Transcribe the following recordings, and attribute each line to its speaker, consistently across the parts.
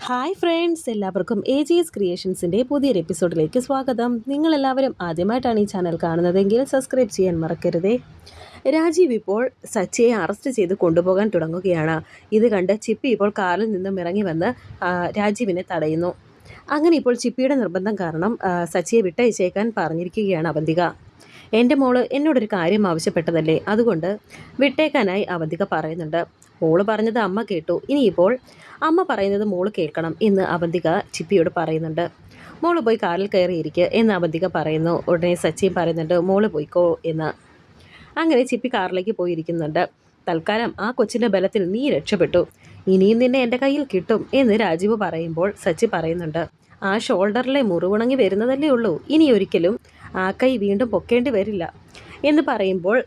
Speaker 1: Hi friends, എല്ലാവർക്കും AGS ക്രിയേഷൻസിൻ്റെ പുതിയൊരു എപ്പിസോഡിലേക്ക് സ്വാഗതം. നിങ്ങളെല്ലാവരും ആദ്യമായിട്ടാണ് ഈ ചാനൽ കാണുന്നതെങ്കിൽ സബ്സ്ക്രൈബ് ചെയ്യാൻ മറക്കരുതേ. രാജീവ് ഇപ്പോൾ സച്ചിയെ അറസ്റ്റ് ചെയ്ത് കൊണ്ടുപോകാൻ തുടങ്ങുകയാണ്. ഇത് കണ്ട് ചിപ്പി ഇപ്പോൾ കാറിൽ നിന്നും ഇറങ്ങി വന്ന് രാജീവിനെ തടയുന്നു. അങ്ങനെ ഇപ്പോൾ ചിപ്പിയുടെ നിർബന്ധം കാരണം സച്ചിയെ വിട്ടയച്ചേക്കാൻ പറഞ്ഞിരിക്കുകയാണ് അവന്തിക. എൻ്റെ മോള് എന്നോടൊരു കാര്യം ആവശ്യപ്പെട്ടതല്ലേ, അതുകൊണ്ട് വിട്ടേക്കാനായി അവന്തിക പറയുന്നുണ്ട്. മോള് പറഞ്ഞത് അമ്മ കേട്ടു, ഇനിയിപ്പോൾ അമ്മ പറയുന്നത് മോള് കേൾക്കണം എന്ന് അവന്തിക ചിപ്പിയോട് പറയുന്നുണ്ട്. മോള് പോയി കാറിൽ കയറിയിരിക്കുക എന്ന് അവന്തിക പറയുന്നു. ഉടനെ സച്ചിൻ പറയുന്നുണ്ട് മോള് പോയിക്കോ എന്ന്. അങ്ങനെ ചിപ്പി കാറിലേക്ക് പോയിരിക്കുന്നുണ്ട്. തൽക്കാലം ആ കൊച്ചിൻ്റെ ബലത്തിൽ നീ രക്ഷപ്പെട്ടു, ഇനിയും നിന്നെ എൻ്റെ കയ്യിൽ കിട്ടും എന്ന് രാജീവ് പറയുമ്പോൾ സച്ചി പറയുന്നുണ്ട്, ആ ഷോൾഡറിലെ മുറിവുണങ്ങി വരുന്നതല്ലേ ഉള്ളൂ, ഇനി ഒരിക്കലും ആ കൈ വീണ്ടും പൊക്കേണ്ടി വരില്ല എന്ന് പറയുമ്പോൾ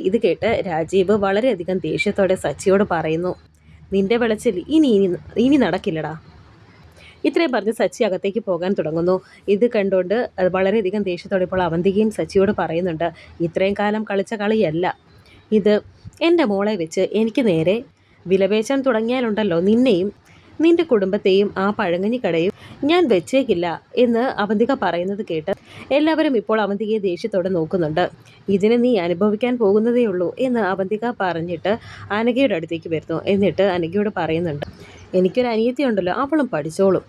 Speaker 1: ഇത് കേട്ട് രാജീവ് വളരെയധികം ദേഷ്യത്തോടെ സച്ചിയോട് പറയുന്നു, നിന്റെ വെളച്ചിൽ ഇനി നടക്കില്ലടാ. ഇത്രയും പറഞ്ഞ് സച്ചി അകത്തേക്ക് പോകാൻ തുടങ്ങുന്നു. ഇത് കണ്ടുകൊണ്ട് വളരെയധികം ദേഷ്യത്തോടെ ഇപ്പോൾ അവന്തികയും സച്ചിയോട് പറയുന്നുണ്ട്, ഇത്രയും കാലം കളിച്ച കളിയല്ല ഇത്. എൻ്റെ മോളെ വെച്ച് എനിക്ക് നേരെ വിലപേശാൻ തുടങ്ങിയാലുണ്ടല്ലോ, നിന്നെയും നിന്റെ കുടുംബത്തെയും ആ പഴങ്ങഞ്ഞിക്കടയും ഞാൻ വെച്ചേക്കില്ല എന്ന് അവന്തിക പറയുന്നത് കേട്ട് എല്ലാവരും ഇപ്പോൾ അവന്തികയെ ദേഷ്യത്തോടെ നോക്കുന്നുണ്ട്. ഇതിനെ നീ അനുഭവിക്കാൻ പോകുന്നതേ ഉള്ളൂ എന്ന് അവന്തിക പറഞ്ഞിട്ട് അനഘയുടെ അടുത്തേക്ക് വരുന്നു. എന്നിട്ട് അനഘയോട് പറയുന്നുണ്ട്, എനിക്കൊരു അനിയത്തി ഉണ്ടല്ലോ, അവളും പഠിച്ചോളും.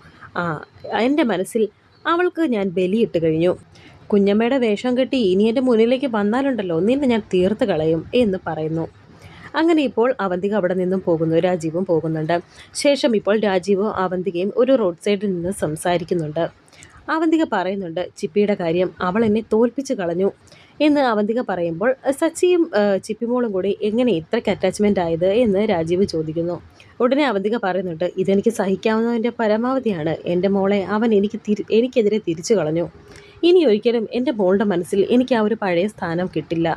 Speaker 1: എൻ്റെ മനസ്സിൽ അവൾക്ക് ഞാൻ ബലിയിട്ട് കഴിഞ്ഞു. കുഞ്ഞമ്മയുടെ വേഷം കെട്ടി ഇനി എൻ്റെ മുന്നിലേക്ക് വന്നാലുണ്ടല്ലോ, നിന്നെ ഞാൻ തീർത്ത് കളയും എന്ന് പറയുന്നു. അങ്ങനെ ഇപ്പോൾ അവന്തിക അവിടെ നിന്നും പോകുന്നു. രാജീവും പോകുന്നുണ്ട്. ശേഷം ഇപ്പോൾ രാജീവും അവന്തികയും ഒരു റോഡ് സൈഡിൽ നിന്ന് സംസാരിക്കുന്നുണ്ട്. അവന്തിക പറയുന്നുണ്ട്, ചിപ്പിയുടെ കാര്യം അവൾ എന്നെ തോൽപ്പിച്ച് കളഞ്ഞു എന്ന് അവന്തിക പറയുമ്പോൾ സച്ചിയും ചിപ്പിമോളും കൂടി എങ്ങനെ ഇത്രയ്ക്ക് അറ്റാച്ച്മെൻ്റ് ആയത് എന്ന് രാജീവ് ചോദിക്കുന്നു. ഉടനെ അവന്തിക പറയുന്നുണ്ട്, ഇതെനിക്ക് സഹിക്കാവുന്നതിൻ്റെ പരമാവധിയാണ്. എൻ്റെ മോളെ അവൻ എനിക്കെതിരെ തിരിച്ചു കളഞ്ഞു. ഇനി ഒരിക്കലും എൻ്റെ മോളുടെ മനസ്സിൽ എനിക്ക് ആ ഒരു പഴയ സ്ഥാനം കിട്ടില്ല.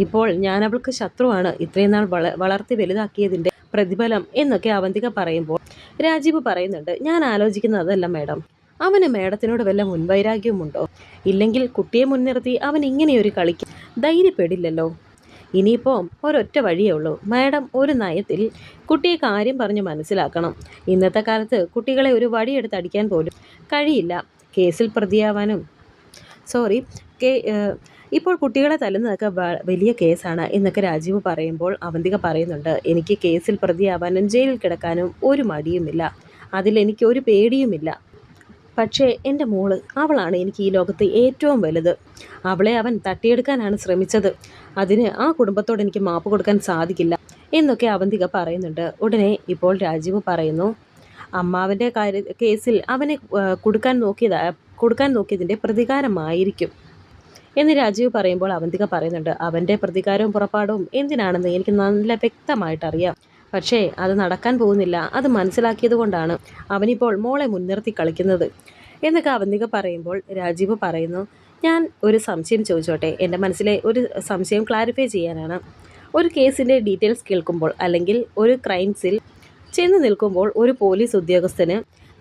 Speaker 1: ഇപ്പോൾ ഞാൻ അവൾക്ക് ശത്രുവാണ്, ഇത്രയും നാൾ വളർത്തി വലുതാക്കിയതിൻ്റെ പ്രതിഫലം എന്നൊക്കെ അവന്തിക പറയുമ്പോൾ രാജീവ് പറയുന്നുണ്ട്, ഞാൻ ആലോചിക്കുന്നത് അതല്ല മാഡം, അവന് മാഡത്തിനോട് വല്ല മുൻവൈരാഗ്യവുമുണ്ടോ? ഇല്ലെങ്കിൽ കുട്ടിയെ മുൻനിർത്തി അവൻ ഇങ്ങനെയൊരു കളിക്ക് ധൈര്യപ്പെടില്ലല്ലോ. ഇനിയിപ്പോൾ ഒരൊറ്റ വഴിയേ ഉള്ളൂ, മാഡം ഒരു നയത്തിൽ കുട്ടിയെ കാര്യം പറഞ്ഞ് മനസ്സിലാക്കണം. ഇന്നത്തെ കാലത്ത് കുട്ടികളെ ഒരു വടിയെടുത്ത് അടിക്കാൻ പോലും കഴിയില്ല. കേസിൽ പ്രതിയാവാനും ഇപ്പോൾ കുട്ടികളെ തല്ലുന്നതൊക്കെ വലിയ കേസാണ് എന്നൊക്കെ രാജീവ് പറയുമ്പോൾ അവന്തിക പറയുന്നുണ്ട്, എനിക്ക് കേസിൽ പ്രതിയാവാനും ജയിലിൽ കിടക്കാനും ഒരു മടിയുമില്ല, അതിലെനിക്ക് ഒരു പേടിയുമില്ല. പക്ഷേ എൻ്റെ മോള്, അവളാണ് എനിക്ക് ഈ ലോകത്ത് ഏറ്റവും വലുത്. അവളെ അവൻ തട്ടിയെടുക്കാനാണ് ശ്രമിച്ചത്. അതിന് ആ കുടുംബത്തോട് എനിക്ക് മാപ്പ് കൊടുക്കാൻ സാധിക്കില്ല എന്നൊക്കെ അവന്തിക പറയുന്നുണ്ട്. ഉടനെ ഇപ്പോൾ രാജീവ് പറയുന്നു, അമ്മാവൻ്റെ കേസിൽ അവനെ കൊടുക്കാൻ നോക്കിയതിൻ്റെ പ്രതികാരമായിരിക്കും എന്ന് രാജീവ് പറയുമ്പോൾ അവന്തിക പറയുന്നുണ്ട്, അവൻ്റെ പ്രതികാരവും പുറപ്പാടും എന്തിനാണെന്ന് എനിക്ക് നല്ല വ്യക്തമായിട്ടറിയാം. പക്ഷേ അത് നടക്കാൻ പോകുന്നില്ല. അത് മനസ്സിലാക്കിയത് കൊണ്ടാണ് അവനിപ്പോൾ മോളെ മുൻനിർത്തി കളിക്കുന്നത് എന്നൊക്കെ അവന്തിക പറയുമ്പോൾ രാജീവ് പറയുന്നു, ഞാൻ ഒരു സംശയം ചോദിച്ചോട്ടെ? എൻ്റെ മനസ്സിലെ ഒരു സംശയം ക്ലാരിഫൈ ചെയ്യാനാണ്. ഒരു കേസിൻ്റെ ഡീറ്റെയിൽസ് കേൾക്കുമ്പോൾ അല്ലെങ്കിൽ ഒരു ക്രൈംസിൽ ചെന്ന് നിൽക്കുമ്പോൾ ഒരു പോലീസ് ഉദ്യോഗസ്ഥന്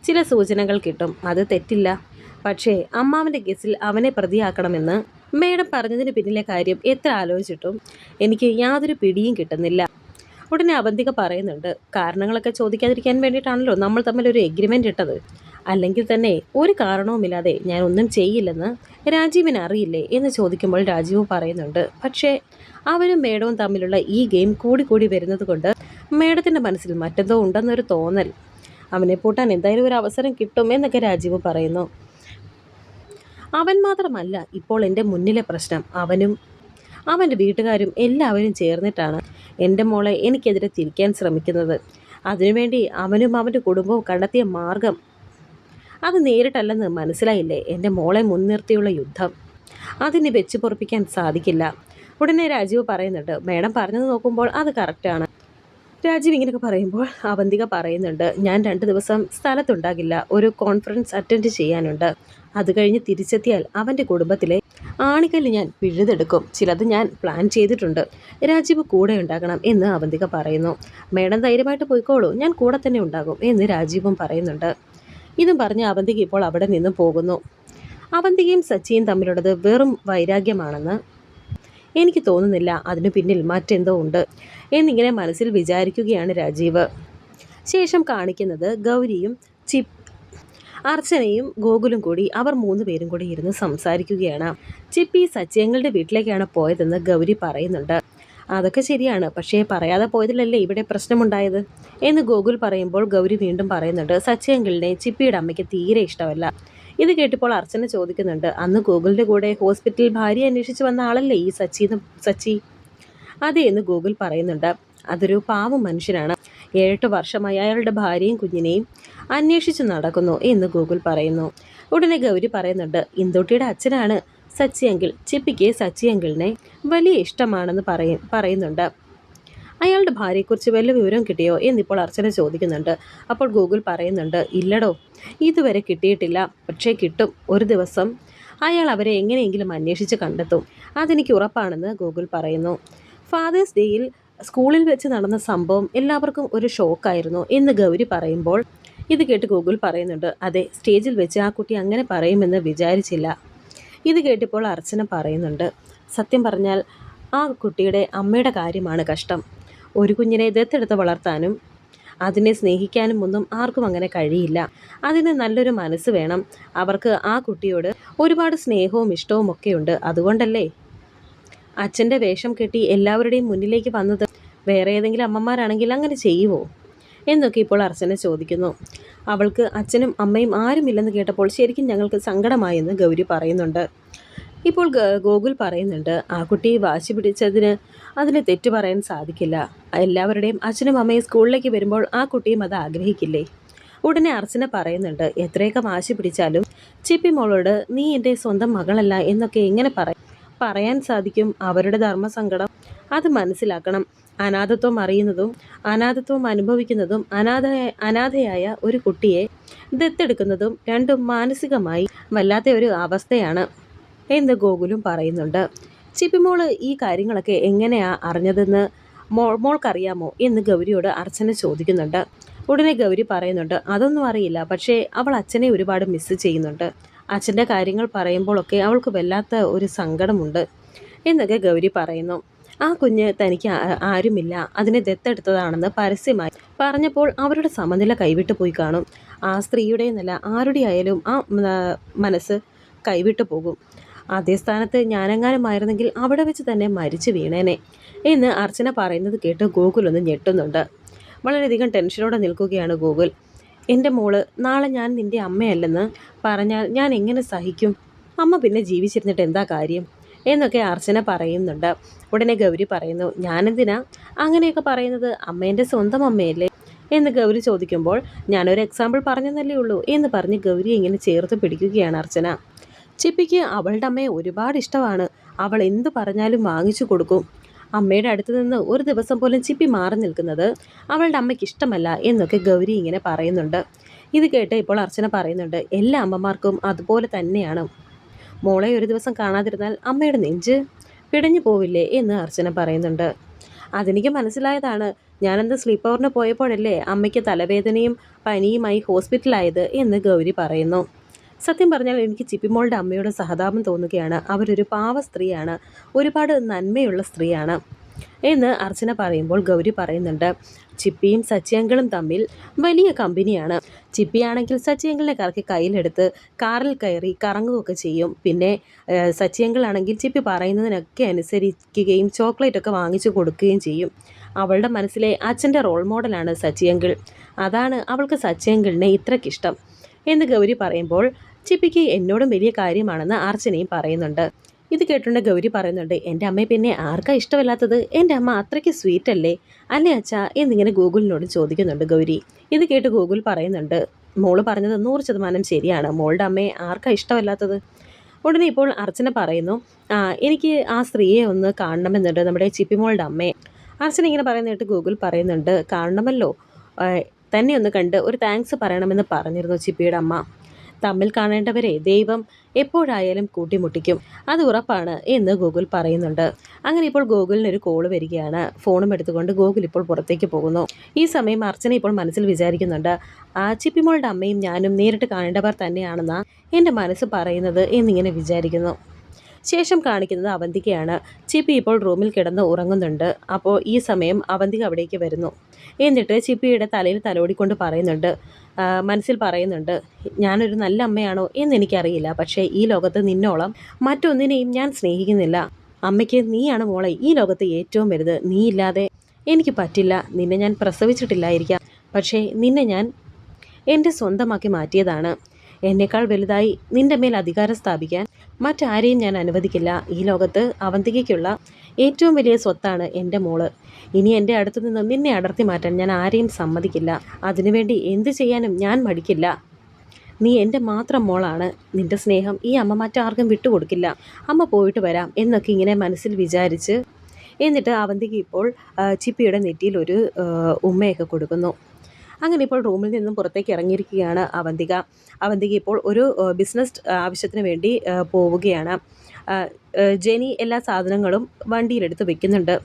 Speaker 1: ചില സൂചനകൾ കിട്ടും, അത് തെറ്റില്ല. പക്ഷേ അമ്മാവൻ്റെ കേസിൽ അവനെ പ്രതിയാക്കണമെന്ന് മേഡം പറഞ്ഞതിന് പിന്നിലെ കാര്യം എത്ര ആലോചിച്ചിട്ടും എനിക്ക് യാതൊരു പിടിയും കിട്ടുന്നില്ല. ഉടനെ അവന്തിക പറയുന്നുണ്ട്, കാരണങ്ങളൊക്കെ ചോദിക്കാതിരിക്കാൻ വേണ്ടിയിട്ടാണല്ലോ നമ്മൾ തമ്മിൽ ഒരു എഗ്രിമെൻ്റ് ഇട്ടത്. അല്ലെങ്കിൽ തന്നെ ഒരു കാരണവുമില്ലാതെ ഞാൻ ഒന്നും ചെയ്യില്ലെന്ന് രാജീവിന് അറിയില്ലേ എന്ന് ചോദിക്കുമ്പോൾ രാജീവ് പറയുന്നുണ്ട്, പക്ഷേ അവനും മേഡവും തമ്മിലുള്ള ഈ ഗെയിം കൂടി വരുന്നത് കൊണ്ട് മേഡത്തിൻ്റെ മനസ്സിൽ മറ്റെന്തോ ഉണ്ടെന്നൊരു തോന്നൽ. അവനെ പൂട്ടാൻ എന്തായാലും ഒരു അവസരം കിട്ടും എന്നൊക്കെ രാജീവ് പറയുന്നു. അവൻ മാത്രമല്ല ഇപ്പോൾ എൻ്റെ മുന്നിലെ പ്രശ്നം, അവനും അവൻ്റെ വീട്ടുകാരും എല്ലാവരും ചേർന്നിട്ടാണ് എൻ്റെ മോളെ എനിക്കെതിരെ തിരിക്കാൻ ശ്രമിക്കുന്നത്. അതിനുവേണ്ടി അവനും അവൻ്റെ കുടുംബവും കണ്ടെത്തിയ മാർഗം അത് നേരിട്ടല്ലെന്ന് മനസ്സിലായില്ലേ? എൻ്റെ മോളെ മുൻനിർത്തിയുള്ള യുദ്ധം അതിന് വെച്ച് പൊറപ്പിക്കാൻ സാധിക്കില്ല. ഉടനെ രാജീവ് പറയുന്നുണ്ട്, മേഡം പറഞ്ഞത് നോക്കുമ്പോൾ അത് കറക്റ്റാണ്. രാജീവ് ഇങ്ങനെയൊക്കെ പറയുമ്പോൾ അവന്തിക പറയുന്നുണ്ട്, ഞാൻ 2 ദിവസം സ്ഥലത്തുണ്ടാകില്ല, ഒരു കോൺഫറൻസ് അറ്റൻഡ് ചെയ്യാനുണ്ട്. അത് കഴിഞ്ഞ് തിരിച്ചെത്തിയാൽ അവൻ്റെ കുടുംബത്തിലെ ആണിക്കല്ല് ഞാൻ പിഴുതെടുക്കും. ചിലത് ഞാൻ പ്ലാൻ ചെയ്തിട്ടുണ്ട്. രാജീവ് കൂടെ ഉണ്ടാകണം എന്ന് അവന്തിക പറയുന്നു. മേഡം ധൈര്യമായിട്ട് പോയിക്കോളൂ, ഞാൻ കൂടെ തന്നെ ഉണ്ടാകും എന്ന് രാജീവും പറയുന്നുണ്ട്. ഇതും പറഞ്ഞ് അവന്തിക ഇപ്പോൾ അവിടെ നിന്നും പോകുന്നു. അവന്തികയും സച്ചിയും തമ്മിലുള്ളത് വെറും വൈരാഗ്യമാണെന്ന് എനിക്ക് തോന്നുന്നില്ല, അതിനു പിന്നിൽ മറ്റെന്തോ ഉണ്ട് എന്നിങ്ങനെ മനസ്സിൽ വിചാരിക്കുകയാണ് രാജീവ്. ശേഷം കാണിക്കുന്നത് ഗൗരിയും അർച്ചനയും ഗോകുലും കൂടി അവർ 3 പേരും കൂടി ഇരുന്ന് സംസാരിക്കുകയാണ്. ചിപ്പി സച്ചിയങ്ങളുടെ വീട്ടിലേക്കാണ് പോയതെന്ന് ഗൗരി പറയുന്നുണ്ട്. അതൊക്കെ ശരിയാണ്, പക്ഷേ പറയാതെ പോയതിലല്ലേ ഇവിടെ പ്രശ്നമുണ്ടായത് എന്ന് ഗോകുൽ പറയുമ്പോൾ ഗൗരി വീണ്ടും പറയുന്നുണ്ട്, സച്ചിയങ്കിളിനെ ചിപ്പിയുടെ അമ്മയ്ക്ക് തീരെ ഇഷ്ടമല്ല. ഇത് കേട്ടപ്പോൾ അർച്ചന ചോദിക്കുന്നുണ്ട്, അന്ന് ഗോകുലിൻ്റെ കൂടെ ഹോസ്പിറ്റലിൽ ഭാര്യ അന്വേഷിച്ച് വന്ന ആളല്ലേ ഈ സച്ചി? അതെ എന്ന് ഗോകുൽ പറയുന്നുണ്ട്. അതൊരു പാവം മനുഷ്യനാണ്. 7-8 വർഷമായി അയാളുടെ ഭാര്യയും കുഞ്ഞിനെയും അന്വേഷിച്ചു നടക്കുന്നു എന്ന് ഗോകുൽ പറയുന്നു. ഉടനെ ഗൗരി പറയുന്നുണ്ട്, ഇന്ദുട്ടിയുടെ അച്ഛനാണ് സച്ചി അങ്കിൾ. ചിപ്പിക്ക് സച്ചി അങ്കിളിനെ വലിയ ഇഷ്ടമാണെന്ന് പറയുന്നുണ്ട്. അയാളുടെ ഭാര്യയെക്കുറിച്ച് വല്ല വിവരം കിട്ടിയോ എന്നിപ്പോൾ അർച്ചന ചോദിക്കുന്നുണ്ട്. അപ്പോൾ ഗൂഗിൾ പറയുന്നുണ്ട്, ഇല്ലടോ, ഇതുവരെ കിട്ടിയിട്ടില്ല. പക്ഷേ കിട്ടും. ഒരു ദിവസം അയാൾ അവരെ എങ്ങനെയെങ്കിലും അന്വേഷിച്ച് കണ്ടെത്തും. അതെനിക്ക് ഉറപ്പാണെന്ന് ഗൂഗിൾ പറയുന്നു. ഫാദേഴ്സ് ഡേയിൽ സ്കൂളിൽ വെച്ച് നടന്ന സംഭവം എല്ലാവർക്കും ഒരു ഷോക്കായിരുന്നു എന്ന് ഗൗരി പറയുമ്പോൾ ഇത് കേട്ട് ഗൂഗിൾ പറയുന്നുണ്ട്, അതെ, സ്റ്റേജിൽ വെച്ച് ആ കുട്ടി അങ്ങനെ പറയുമെന്ന് വിചാരിച്ചില്ല. ഇത് കേട്ടിപ്പോൾ അർച്ചന പറയുന്നുണ്ട്, സത്യം പറഞ്ഞാൽ ആ കുട്ടിയുടെ അമ്മയുടെ കാര്യമാണ് കഷ്ടം. ഒരു കുഞ്ഞിനെ ദത്തെടുത്ത് വളർത്താനും അതിനെ സ്നേഹിക്കാനും ഒന്നും ആർക്കും അങ്ങനെ കഴിയില്ല. അതിന് നല്ലൊരു മനസ്സ് വേണം. അവർക്ക് ആ കുട്ടിയോട് ഒരുപാട് സ്നേഹവും ഇഷ്ടവും ഒക്കെയുണ്ട്. അതുകൊണ്ടല്ലേ അച്ഛൻ്റെ വേഷം കെട്ടി എല്ലാവരുടെയും മുന്നിലേക്ക് വന്നത്. വേറെ ഏതെങ്കിലും അമ്മമാരാണെങ്കിൽ അങ്ങനെ ചെയ്യുമോ എന്നൊക്കെ ഇപ്പോൾ അർച്ചന ചോദിക്കുന്നു. അവൾക്ക് അച്ഛനും അമ്മയും ആരുമില്ലെന്ന് കേട്ടപ്പോൾ ശരിക്കും ഞങ്ങൾക്ക് സങ്കടമായെന്ന് ഗൗരി പറയുന്നുണ്ട്. ഇപ്പോൾ ഗോകുൽ പറയുന്നുണ്ട്, ആ കുട്ടി വാശി പിടിച്ചതിന് അതിന് തെറ്റു പറയാൻ സാധിക്കില്ല. എല്ലാവരുടെയും അച്ഛനും അമ്മയും സ്കൂളിലേക്ക് വരുമ്പോൾ ആ കുട്ടിയും അത് ആഗ്രഹിക്കില്ലേ. ഉടനെ അർച്ചന പറയുന്നുണ്ട്, എത്രയൊക്കെ വാശി പിടിച്ചാലും ചിപ്പി മോളോട് നീ എൻ്റെ സ്വന്തം മകളല്ല എന്നൊക്കെ എങ്ങനെ പറയാൻ സാധിക്കും. അവരുടെ ധർമ്മസങ്കടം അത് മനസ്സിലാക്കണം. അനാഥത്വം അറിയുന്നതും അനാഥത്വം അനുഭവിക്കുന്നതും അനാഥയായ ഒരു കുട്ടിയെ ദത്തെടുക്കുന്നതും രണ്ടും മാനസികമായി വല്ലാത്ത ഒരു അവസ്ഥയാണ് എന്ന് ഗോകുലും പറയുന്നുണ്ട്. ചിപ്പിമോള് ഈ കാര്യങ്ങളൊക്കെ എങ്ങനെയാ അറിഞ്ഞതെന്ന് മോൾക്കറിയാമോ എന്ന് ഗൗരിയോട് അർച്ചന ചോദിക്കുന്നുണ്ട്. ഉടനെ ഗൗരി പറയുന്നുണ്ട്, അതൊന്നും അറിയില്ല, പക്ഷേ അവൾ അച്ഛനെ ഒരുപാട് മിസ് ചെയ്യുന്നുണ്ട്. അച്ഛൻ്റെ കാര്യങ്ങൾ പറയുമ്പോഴൊക്കെ അവൾക്ക് വല്ലാത്ത ഒരു സങ്കടമുണ്ട് എന്നൊക്കെ ഗൗരി പറയുന്നു. ആ കുഞ്ഞ് തനിക്ക് ആരുമില്ല, അതിനെ ദത്തെടുത്തതാണെന്ന് പരസ്യമായി പറഞ്ഞപ്പോൾ അവരുടെ സമനില കൈവിട്ടു പോയി കാണും. ആ സ്ത്രീയുടെ എന്നല്ല ആരുടെ ആയാലും ആ മനസ്സ് കൈവിട്ടു പോകും. അതേ സ്ഥാനത്ത് ഞാനെങ്ങാനുമായിരുന്നെങ്കിൽ അവിടെ വെച്ച് തന്നെ മരിച്ചു വീണേനെ എന്ന് അർച്ചന പറയുന്നത് കേട്ട് ഗോകുൽ ഒന്ന് ഞെട്ടുന്നുണ്ട്. വളരെയധികം ടെൻഷനോടെ നിൽക്കുകയാണ് ഗോകുൽ. എൻ്റെ മോള് നാളെ ഞാൻ നിൻ്റെ അമ്മയല്ലെന്ന് പറഞ്ഞാൽ ഞാൻ എങ്ങനെ സഹിക്കും? അമ്മ പിന്നെ ജീവിച്ചിരുന്നിട്ട് എന്താ കാര്യം എന്നൊക്കെ അർച്ചന പറയുന്നുണ്ട്. ഉടനെ ഗൗരി പറയുന്നു, ഞാനെന്തിനാ അങ്ങനെയൊക്കെ പറയുന്നത്? അമ്മേൻ്റെ സ്വന്തം അമ്മയല്ലേ എന്ന് ഗൗരി ചോദിക്കുമ്പോൾ ഞാനൊരു എക്സാമ്പിൾ പറഞ്ഞതല്ലേ ഉള്ളൂ എന്ന് പറഞ്ഞ് ഗൗരി ഇങ്ങനെ ചേർത്ത് പിടിക്കുകയാണ് അർച്ചന. ചിപ്പിക്ക് അവളുടെ അമ്മയെ ഒരുപാട് ഇഷ്ടമാണ്. അവൾ എന്തു പറഞ്ഞാലും വാങ്ങിച്ചു കൊടുക്കും. അമ്മയുടെ അടുത്ത് നിന്ന് ഒരു ദിവസം പോലും ചിപ്പി മാറി നിൽക്കുന്നത് അവളുടെ അമ്മയ്ക്ക് ഇഷ്ടമല്ല എന്നൊക്കെ ഗൗരി ഇങ്ങനെ പറയുന്നുണ്ട്. ഇത് കേട്ട് ഇപ്പോൾ അർച്ചന പറയുന്നുണ്ട്, എല്ലാ അമ്മമാർക്കും അതുപോലെ തന്നെയാണ്. മോളെ ഒരു ദിവസം കാണാതിരുന്നാൽ അമ്മയുടെ നെഞ്ച് പിടഞ്ഞു പോവില്ലേ എന്ന് അർച്ചന പറയുന്നുണ്ട്. അതെനിക്ക് മനസ്സിലായതാണ്. ഞാനെന്ത് സ്ലീപ്പ് ഓവറിന് പോയപ്പോഴല്ലേ അമ്മയ്ക്ക് തലവേദനയും പനിയുമായി ഹോസ്പിറ്റലായത് എന്ന് ഗൗരി പറയുന്നു. സത്യം പറഞ്ഞാൽ എനിക്ക് ചിപ്പിമോളുടെ അമ്മയോട് സഹതാപം തോന്നുകയാണ്. അവരൊരു പാവ സ്ത്രീയാണ്, ഒരുപാട് നന്മയുള്ള സ്ത്രീയാണ് എന്ന് അർച്ചന പറയുമ്പോൾ ഗൗരി പറയുന്നുണ്ട്, ചിപ്പിയും സച്ചിയങ്കളും തമ്മിൽ വലിയ കമ്പനിയാണ്. ചിപ്പിയാണെങ്കിൽ സച്ചിയങ്കളിനെ കറക്കി കയ്യിലെടുത്ത് കാറിൽ കയറി കറങ്ങുകയൊക്കെ ചെയ്യും. പിന്നെ സച്ചിയങ്കളാണെങ്കിൽ ചിപ്പി പറയുന്നതിനൊക്കെ അനുസരിക്കുകയും ചോക്ലേറ്റൊക്കെ വാങ്ങിച്ചു കൊടുക്കുകയും ചെയ്യും. അവളുടെ മനസ്സിലെ അച്ഛൻ്റെ റോൾ മോഡലാണ് സച്ചിയങ്കിൾ. അതാണ് അവൾക്ക് സച്ചിയങ്കിളിനെ ഇത്രയ്ക്കിഷ്ടം എന്ന് ഗൗരി പറയുമ്പോൾ ചിപ്പിക്ക് എന്നോടും വലിയ കാര്യമാണെന്ന് അർച്ചനയും പറയുന്നുണ്ട്. ഇത് കേട്ടുകൊണ്ട് ഗൗരി പറയുന്നുണ്ട്, എൻ്റെ അമ്മയെ പിന്നെ ആർക്കാ ഇഷ്ടമില്ലാത്തത്? എൻ്റെ അമ്മ അത്രയ്ക്ക് സ്വീറ്റ് അല്ലേ അച്ഛാ എന്നിങ്ങനെ ഗൂഗിളിനോട് ചോദിക്കുന്നുണ്ട് ഗൗരി. ഇത് കേട്ട് ഗൂഗിൾ പറയുന്നുണ്ട്, മോള് പറഞ്ഞത് 100% ശരിയാണ്. മോളുടെ അമ്മയെ ആർക്കാ ഇഷ്ടമല്ലാത്തത്? ഉടനെ ഇപ്പോൾ അർച്ചന പറയുന്നു, എനിക്ക് ആ സ്ത്രീയെ ഒന്ന് കാണണമെന്നുണ്ട്, നമ്മുടെ ചിപ്പിമോളുടെ അമ്മയെ. അർച്ചന ഇങ്ങനെ പറയുന്ന കേട്ട് ഗൂഗിൾ പറയുന്നുണ്ട്, കാണണമല്ലോ, തന്നെ ഒന്ന് കണ്ട് ഒരു താങ്ക്സ് പറയണമെന്ന് പറഞ്ഞിരുന്നു ചിപ്പിയുടെ അമ്മ. തമ്മിൽ കാണേണ്ടവരെ ദൈവം എപ്പോഴായാലും കൂട്ടിമുട്ടിക്കും, അത് ഉറപ്പാണ് എന്ന് ഗൂഗിൾ പറയുന്നുണ്ട്. അങ്ങനെ ഇപ്പോൾ ഗൂഗിളിനൊരു കോള് വരികയാണ്. ഫോണും എടുത്തുകൊണ്ട് ഗൂഗിൾ ഇപ്പോൾ പുറത്തേക്ക് പോകുന്നു. ഈ സമയം അർച്ചന ഇപ്പോൾ മനസ്സിൽ വിചാരിക്കുന്നുണ്ട്, ആ ചിപ്പിമോളുടെ അമ്മയും ഞാനും നേരിട്ട് കാണേണ്ടവർ തന്നെയാണെന്നാണ് എൻ്റെ മനസ്സ് പറയുന്നത് എന്നിങ്ങനെ വിചാരിക്കുന്നു. ശേഷം കാണിക്കുന്നത് അവന്തികയാണ്. ചിപ്പി ഇപ്പോൾ റൂമിൽ കിടന്ന് ഉറങ്ങുന്നുണ്ട്. അപ്പോൾ ഈ സമയം അവന്തിക അവിടേക്ക് വരുന്നു. എന്നിട്ട് ചിപ്പിയുടെ തലയിൽ തലോടിക്കൊണ്ട് പറയുന്നുണ്ട്, മനസ്സിൽ പറയുന്നുണ്ട്, ഞാനൊരു നല്ല അമ്മയാണോ എന്നെനിക്കറിയില്ല, പക്ഷേ ഈ ലോകത്ത് നിന്നോളം മറ്റൊന്നിനെയും ഞാൻ സ്നേഹിക്കുന്നില്ല. അമ്മയ്ക്ക് നീയാണ് മോളെ ഈ ലോകത്ത് ഏറ്റവും വലുത്. നീ ഇല്ലാതെ എനിക്ക് പറ്റില്ല. നിന്നെ ഞാൻ പ്രസവിച്ചിട്ടില്ലായിരിക്കാം, പക്ഷേ നിന്നെ ഞാൻ എൻ്റെ സ്വന്തമാക്കി മാറ്റിയതാണ്. എന്നേക്കാൾ വലുതായി നിന്റെ മേൽ അധികാരം സ്ഥാപിക്കാൻ മറ്റാരെയും ഞാൻ അനുവദിക്കില്ല. ഈ ലോകത്ത് അവന്തികയ്ക്കുള്ള ഏറ്റവും വലിയ സ്വത്താണ് എൻ്റെ മോള്. ഇനി എൻ്റെ അടുത്തു നിന്ന് നിന്നെ അടർത്തി മാറ്റാൻ ഞാൻ ആരെയും സമ്മതിക്കില്ല. അതിനുവേണ്ടി എന്ത് ചെയ്യാനും ഞാൻ മടിക്കില്ല. നീ എൻ്റെ മാത്രം മോളാണ്. നിന്റെ സ്നേഹം ഈ അമ്മ മറ്റാർക്കും വിട്ടുകൊടുക്കില്ല. അമ്മ പോയിട്ട് വരാം എന്നൊക്കെ ഇങ്ങനെ മനസ്സിൽ വിചാരിച്ച് എന്നിട്ട് അവന്തിക ഇപ്പോൾ ചിപ്പിയുടെ നെറ്റിയിൽ ഒരു ഉമ്മയൊക്കെ കൊടുക്കുന്നു. അങ്ങനെ ഇപ്പോൾ റൂമിൽ നിന്നും പുറത്തേക്ക് ഇറങ്ങിയിരിക്കുകയാണ് അവന്തിക. അവന്തിക ഇപ്പോൾ ഒരു ബിസിനസ് ആവശ്യത്തിന് വേണ്ടി പോവുകയാണ്. ജെനി എല്ലാ സാധനങ്ങളും വണ്ടിയിലെടുത്ത് വെക്കുന്നുണ്ട്.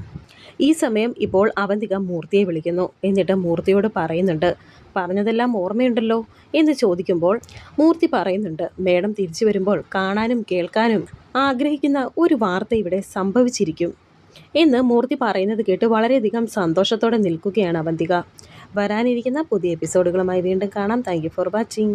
Speaker 1: ഈ സമയം ഇപ്പോൾ അവന്തിക മൂർത്തിയെ വിളിക്കുന്നു. എന്നിട്ട് മൂർത്തിയോട് പറയുന്നുണ്ട്, പറഞ്ഞതെല്ലാം ഓർമ്മയുണ്ടല്ലോ എന്ന് ചോദിക്കുമ്പോൾ മൂർത്തി പറയുന്നുണ്ട്, മേഡം തിരിച്ചു വരുമ്പോൾ കാണാനും കേൾക്കാനും ആഗ്രഹിക്കുന്ന ഒരു വാർത്ത ഇവിടെ സംഭവിച്ചിരിക്കും എന്ന് മൂർത്തി പറയുന്നത് കേട്ട് വളരെയധികം സന്തോഷത്തോടെ നിൽക്കുകയാണ് അവന്തിക. വരാനിരിക്കുന്ന പുതിയ എപ്പിസോഡുകളുമായി വീണ്ടും കാണാം. Thank you for watching.